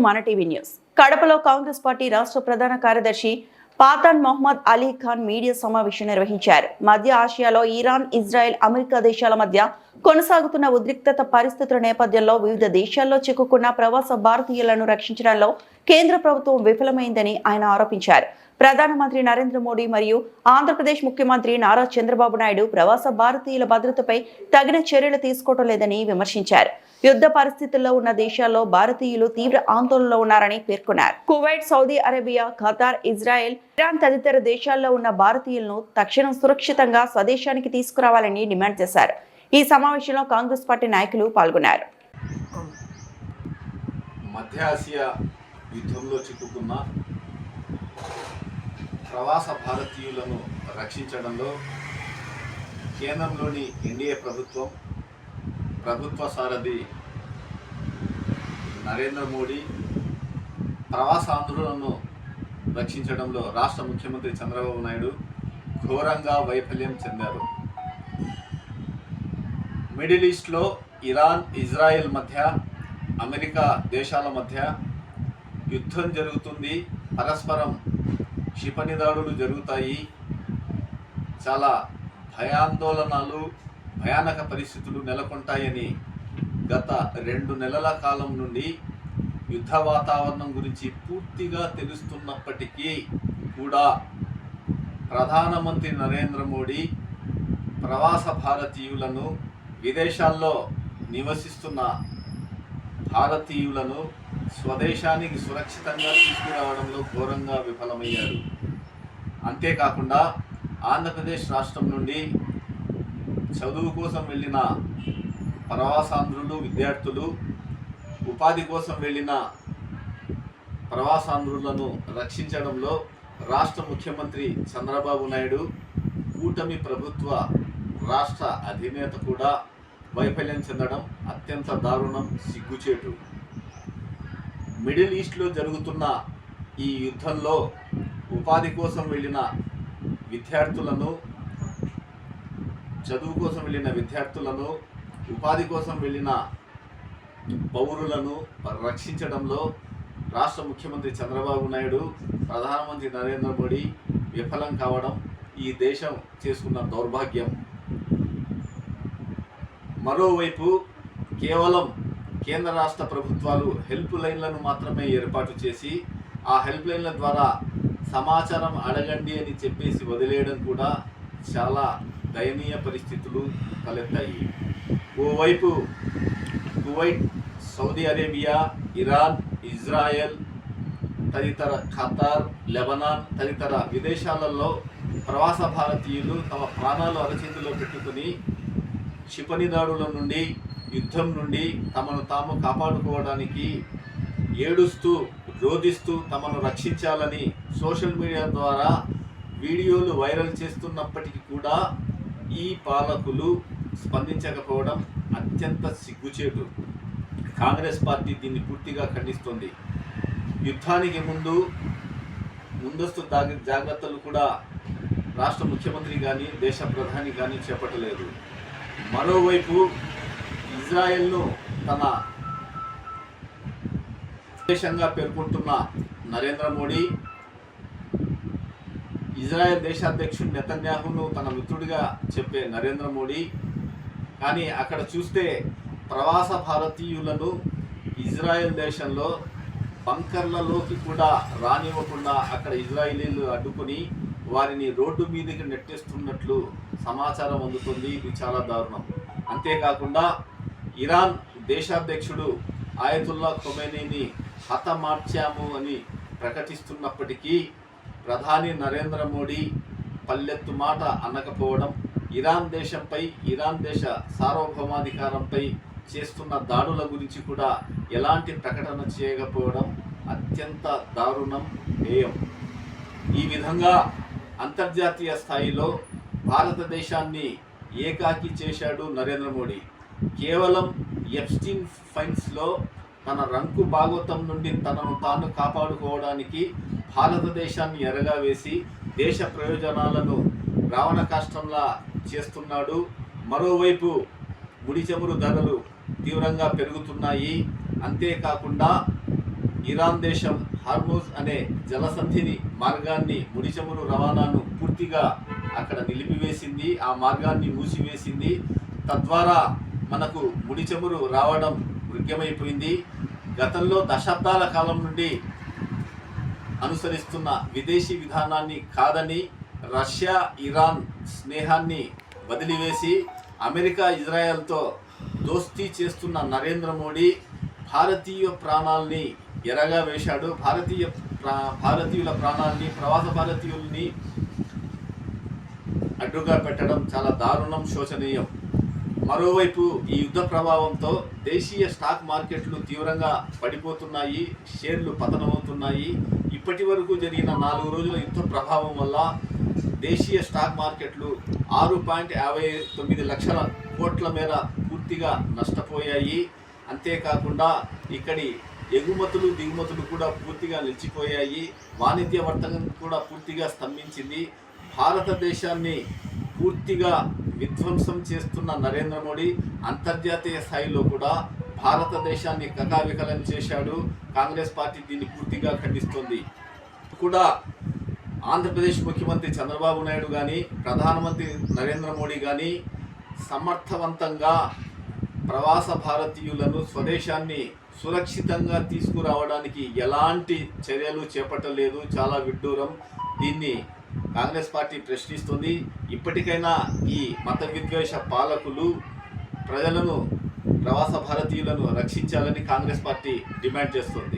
మన TV news. కడపలో Congress party రాష్ట్ర ప్రధాన కార్యదర్శి పాతాన్ మొహమ్మద్ అలీ ఖాన్ మీడియా సమావేశం నిర్వహించారు. మధ్య ఆసియాలో ఇరాన్, ఇజ్రాయెల్, అమెరికా దేశాల మధ్య కొనసాగుతున్న ఉద్రిక్తత పరిస్థితుల నేపథ్యంలో వివిధ దేశాల్లో చిక్కుకున్న ప్రవాస భారతీయులను రక్షించడంలో కేంద్ర ప్రభుత్వం విఫలమైందని ఆయన ఆరోపించారు. ప్రధానమంత్రి నరేంద్ర మోడీ మరియు ఆంధ్రప్రదేశ్ ముఖ్యమంత్రి నారా చంద్రబాబు నాయుడు ప్రవాస భారతీయుల భద్రతపై తగిన చర్యలు తీసుకోవడం లేదని విమర్శించారు. యుద్ధ పరిస్థితుల్లో ఉన్న దేశాల్లో భారతీయులు తీవ్ర ఆందోళనలో ఉన్నారని పేర్కొన్నారు. Kuwait, Saudi Arabia, Qatar, Israel, Iran తదితర దేశాల్లో ఉన్న భారతీయులను తక్షణం సురక్షితంగా స్వదేశానికి తీసుకురావాలని డిమాండ్ చేశారు. ఈ సమావేశంలో కాంగ్రెస్ పార్టీ నాయకులు పాల్గొన్నారు. మధ్య ఆసియా యుద్ధంలో చిక్కుకున్న ప్రవాస భారతీయులను రక్షించడంలో కేంద్రంలోని ఎన్డీఏ ప్రభుత్వ సారథి నరేంద్ర మోడీ ప్రవాసాంధ్రులను రక్షించడంలో రాష్ట్ర ముఖ్యమంత్రి చంద్రబాబు నాయుడు ఘోరంగా వైఫల్యం చెందారు. మిడిల్ ఈస్ట్లో ఇరాన్, ఇజ్రాయెల్ మధ్య, అమెరికా దేశాల మధ్య యుద్ధం జరుగుతుంది. పరస్పరం క్షిపణి దాడులు జరుగుతాయి. చాలా భయానక పరిస్థితులు నెలకొంటాయని గత 2 నెలల కాలం నుండి యుద్ధ వాతావరణం గురించి పూర్తిగా తెలుస్తున్నప్పటికీ కూడా ప్రధానమంత్రి నరేంద్ర మోడీ ప్రవాస భారతీయులను, విదేశాల్లో నివసిస్తున్న భారతీయులను స్వదేశానికి సురక్షితంగా తీసుకురావడంలో ఘోరంగా విఫలమయ్యారు. అంతేకాకుండా ఆంధ్రప్రదేశ్ రాష్ట్రం నుండి చదువు కోసం వెళ్ళిన ప్రవాసాంధ్రులు, విద్యార్థులు, ఉపాధి కోసం వెళ్ళిన ప్రవాసాంధ్రులను రక్షించడంలో రాష్ట్ర ముఖ్యమంత్రి చంద్రబాబు నాయుడు, కూటమి ప్రభుత్వ రాష్ట్ర అధినేత కూడా వైఫల్యం చెందడం అత్యంత దారుణం, సిగ్గుచేటు. మిడిల్ ఈస్ట్లో జరుగుతున్న ఈ యుద్ధంలో ఉపాధి కోసం వెళ్ళిన విద్యార్థులను, చదువు కోసం వెళ్ళిన విద్యార్థులను, ఉపాధి కోసం వెళ్ళిన పౌరులను రక్షించడంలో రాష్ట్ర ముఖ్యమంత్రి చంద్రబాబు నాయుడు, ప్రధానమంత్రి నరేంద్ర మోడీ విఫలం కావడం ఈ దేశం చేసుకున్న దౌర్భాగ్యం. మరోవైపు కేవలం కేంద్ర రాష్ట్ర ప్రభుత్వాలు హెల్ప్ లైన్లను మాత్రమే ఏర్పాటు చేసి ఆ హెల్ప్ లైన్ల ద్వారా సమాచారం అడగండి అని చెప్పేసి వదిలేయడం కూడా చాలా దయనీయ పరిస్థితులు తలెత్తాయి. ఓవైపు Kuwait, Saudi Arabia, Iran, Israel తదితర, ఖతార్, లెబనాన్ తదితర విదేశాలలో ప్రవాస భారతీయులు తమ ప్రాణాలు అరచేతిలో పెట్టుకుని క్షిపణి దాడుల నుండి, యుద్ధం నుండి తమను తాము కాపాడుకోవడానికి ఏడుస్తూ, రోధిస్తూ తమను రక్షించాలని సోషల్ మీడియా ద్వారా వీడియోలు వైరల్ చేస్తున్నప్పటికీ కూడా ఈ పాలకులు స్పందించకపోవడం అత్యంత సిగ్గుచేటు. కాంగ్రెస్ పార్టీ దీన్ని పూర్తిగా ఖండిస్తోంది. యుద్ధానికి ముందస్తు జాగ్రత్తలు కూడా రాష్ట్ర ముఖ్యమంత్రి కానీ, దేశ ప్రధాని కానీ చేపట్టలేదు. మరోవైపు ఇజ్రాయెల్ను తన దేశంగా పేర్కొంటున్న నరేంద్ర మోడీ, ఇజ్రాయెల్ దేశాధ్యక్షుడు నెతన్యాహును తన మిత్రుడిగా చెప్పే నరేంద్ర మోడీ, కానీ అక్కడ చూస్తే ప్రవాస భారతీయులను ఇజ్రాయెల్ దేశంలో బంకర్లలోకి కూడా రానివ్వకుండా అక్కడ ఇజ్రాయిలీలు అడ్డుకొని వారిని రోడ్డు మీదకి నెట్టేస్తున్నట్లు సమాచారం అందుతుంది. ఇది చాలా దారుణం. అంతేకాకుండా ఇరాన్ దేశాధ్యక్షుడు ఆయతుల్లా ఖొమైనీని హతమార్చాము అని ప్రకటిస్తున్నప్పటికీ ప్రధాని నరేంద్ర మోడీ పల్లెత్తు మాట అనకపోవడం, ఇరాన్ దేశంపై, ఇరాన్ దేశ సార్వభౌమాధికారంపై చేస్తున్న దాడుల గురించి కూడా ఎలాంటి ప్రకటన చేయకపోవడం అత్యంత దారుణం, హేయం. ఈ విధంగా అంతర్జాతీయ స్థాయిలో భారతదేశాన్ని ఏకాకి చేశాడు నరేంద్ర మోడీ. కేవలం ఎప్స్టీన్ ఫైల్స్లో తన రంకు భాగవతం నుండి తనను తాను కాపాడుకోవడానికి భారతదేశాన్ని ఎరగా వేసి దేశ ప్రయోజనాలను రావణ కాష్టంలా చేస్తున్నాడు. మరోవైపు ముడి చమురు ధరలు తీవ్రంగా పెరుగుతున్నాయి. అంతేకాకుండా ఇరాన్ దేశం హార్మూజ్ అనే జలసంధిని మార్గాన్ని ముడి చమురు రవాణాను పూర్తిగా అక్కడ నిలిపివేసింది, ఆ మార్గాన్ని మూసివేసింది. తద్వారా మనకు ముడి చమురు రావడం మృగ్యమైపోయింది. గతంలో దశాబ్దాల కాలం నుండి అనుసరిస్తున్న విదేశీ విధానాన్ని కాదని రష్యా ఇరాన్ స్నేహాన్ని వదిలివేసి అమెరికా ఇజ్రాయెల్తో దోస్తీ చేస్తున్న నరేంద్ర మోడీ భారతీయ ప్రాణాలని ఎరగా వేశాడు. భారతీయుల ప్రాణాలని, ప్రవాస భారతీయుల్ని అడ్డుగా పెట్టడం చాలా దారుణం, శోచనీయం. మరోవైపు ఈ యుద్ధ ప్రభావంతో దేశీయ స్టాక్ మార్కెట్లు తీవ్రంగా పడిపోతున్నాయి, షేర్లు పతనమవుతున్నాయి. ఇప్పటి వరకు జరిగిన 4 రోజుల యుద్ధ ప్రభావం వల్ల దేశీయ స్టాక్ మార్కెట్లు 6.59 లక్షల కోట్ల మేర పూర్తిగా నష్టపోయాయి. అంతేకాకుండా ఇక్కడి ఎగుమతులు దిగుమతులు కూడా పూర్తిగా నిలిచిపోయాయి. వాణిజ్య వర్తకం కూడా పూర్తిగా స్తంభించింది. భారతదేశాన్ని పూర్తిగా విధ్వంసం చేస్తున్న నరేంద్ర మోడీ అంతర్జాతీయ స్థాయిలో కూడా భారతదేశాన్ని కకావికలం చేశాడు. కాంగ్రెస్ పార్టీ దీన్ని పూర్తిగా ఖండిస్తోంది. కూడా ఆంధ్రప్రదేశ్ ముఖ్యమంత్రి చంద్రబాబు నాయుడు కానీ, ప్రధానమంత్రి నరేంద్ర మోడీ కానీ సమర్థవంతంగా ప్రవాస భారతీయులను స్వదేశాన్ని సురక్షితంగా తీసుకురావడానికి ఎలాంటి చర్యలు చేపట్టలేదు. చాలా విడ్డూరం. దీన్ని కాంగ్రెస్ పార్టీ ప్రశ్నిస్తుంది. ఇప్పటికైనా ఈ మత విద్వేష పాలకులు ప్రజలను, ప్రవాస భారతీయులను రక్షించాలని కాంగ్రెస్ పార్టీ డిమాండ్ చేస్తుంది.